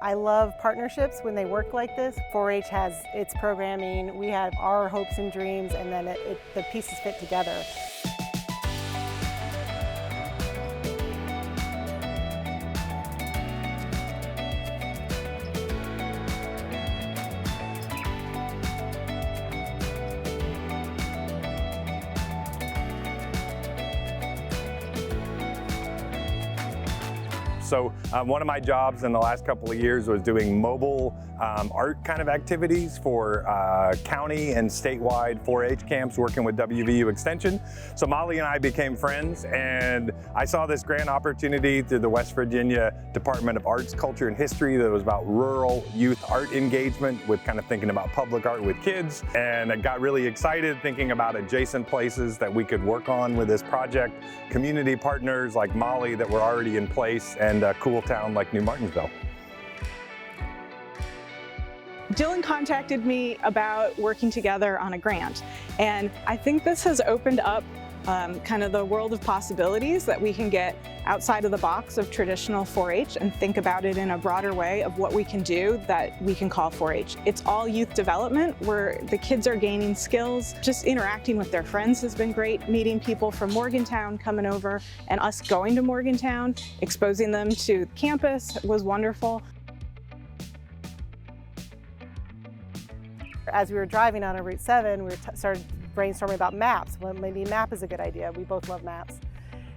I love partnerships when they work like this. 4-H has its programming, we have our hopes and dreams, and then the pieces fit together. So one of my jobs in the last couple of years was doing mobile art kind of activities for county and statewide 4-H camps, working with WVU Extension. So Molly and I became friends, and I saw this grant opportunity through the West Virginia Department of Arts, Culture, and History that was about rural youth art engagement with kind of thinking about public art with kids. And I got really excited thinking about adjacent places that we could work on with this project, community partners like Molly that were already in place, and a cool town like New Martinsville. Dylan contacted me about working together on a grant, and I think this has opened up kind of the world of possibilities that we can get outside of the box of traditional 4-H and think about it in a broader way of what we can do that we can call 4-H. It's all youth development where the kids are gaining skills. Just interacting with their friends has been great. Meeting people from Morgantown coming over and us going to Morgantown, exposing them to campus was wonderful. As we were driving on Route 7, we started brainstorming about maps. Well, maybe a map is a good idea. We both love maps.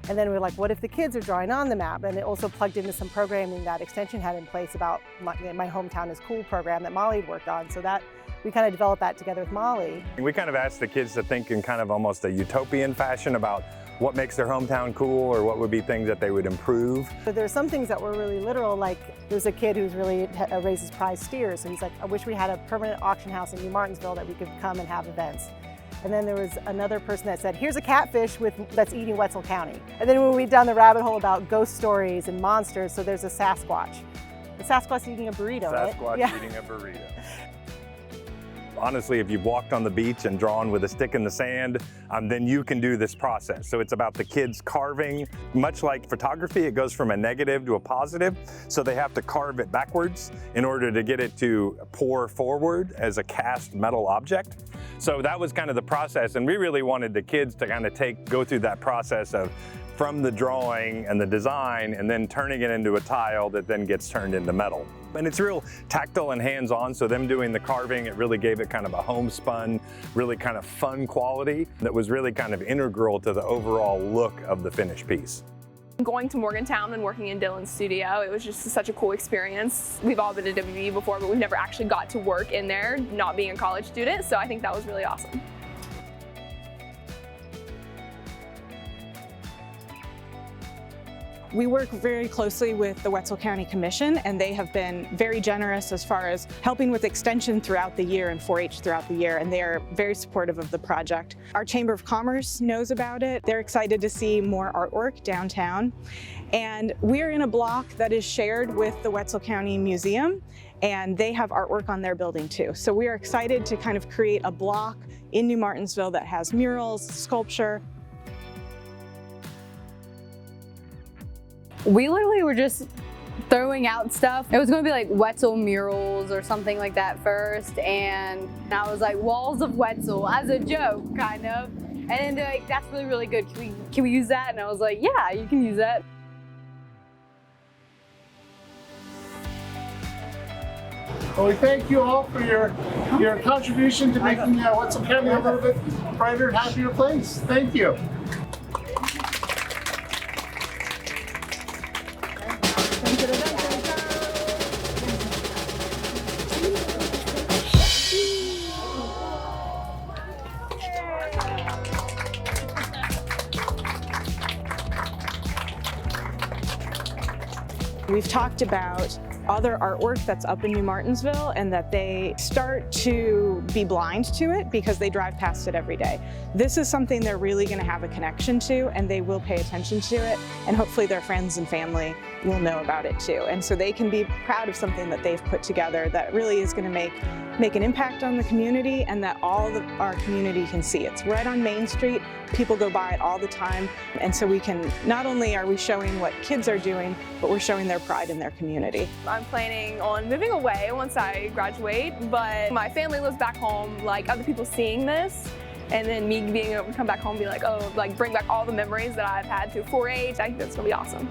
And then we were like, what if the kids are drawing on the map? And it also plugged into some programming that Extension had in place about My Hometown is Cool program that Molly had worked on. So that we kind of developed that together with Molly. We kind of asked the kids to think in kind of almost a utopian fashion about what makes their hometown cool, or what would be things that they would improve. So there's some things that were really literal, like there's a kid who's really raises prize steers. So he's like, I wish we had a permanent auction house in New Martinsville that we could come and have events. And then there was another person that said, here's a catfish that's eating Wetzel County. And then when we went down the rabbit hole about ghost stories and monsters, so there's a Sasquatch. The Sasquatch eating a burrito, right? Sasquatch Yeah. eating a burrito. Honestly, if you've walked on the beach and drawn with a stick in the sand, then you can do this process. So it's about the kids carving. Much like photography, it goes from a negative to a positive. So they have to carve it backwards in order to get it to pour forward as a cast metal object. So that was kind of the process, and we really wanted the kids to kind of go through that process of from the drawing and the design and then turning it into a tile that then gets turned into metal. And it's real tactile and hands-on, so them doing the carving, it really gave it kind of a homespun, really kind of fun quality that was really kind of integral to the overall look of the finished piece. Going to Morgantown and working in Dylan's studio, it was just such a cool experience. We've all been to WVU before, but we've never actually got to work in there, not being a college student, so I think that was really awesome. We work very closely with the Wetzel County Commission, and they have been very generous as far as helping with extension throughout the year and 4-H throughout the year, and they are very supportive of the project. Our Chamber of Commerce knows about it. They're excited to see more artwork downtown. And we're in a block that is shared with the Wetzel County Museum, and they have artwork on their building too. So we are excited to kind of create a block in New Martinsville that has murals, sculpture. We literally were just throwing out stuff. It was going to be like Wetzel murals or something like that first, and I was like, walls of Wetzel as a joke, kind of. And then they're like, that's really, really good. Can we use that? And I was like, yeah, you can use that. Well, we thank you all for your contribution to making Wetzel County a little bit brighter, happier place. Thank you. We've talked about other artwork that's up in New Martinsville and that they start to be blind to it because they drive past it every day. This is something they're really going to have a connection to, and they will pay attention to it, and hopefully their friends and family will know about it too. And so they can be proud of something that they've put together that really is going to make an impact on the community, and that all of our community can see. It's right on Main Street. People go by it all the time. And so we can, not only are we showing what kids are doing, but we're showing their pride in their community. I'm planning on moving away once I graduate, but my family lives back home, like other people seeing this, and then me being able to come back home and be like, oh, like bring back all the memories that I've had through 4-H. I think that's gonna be awesome.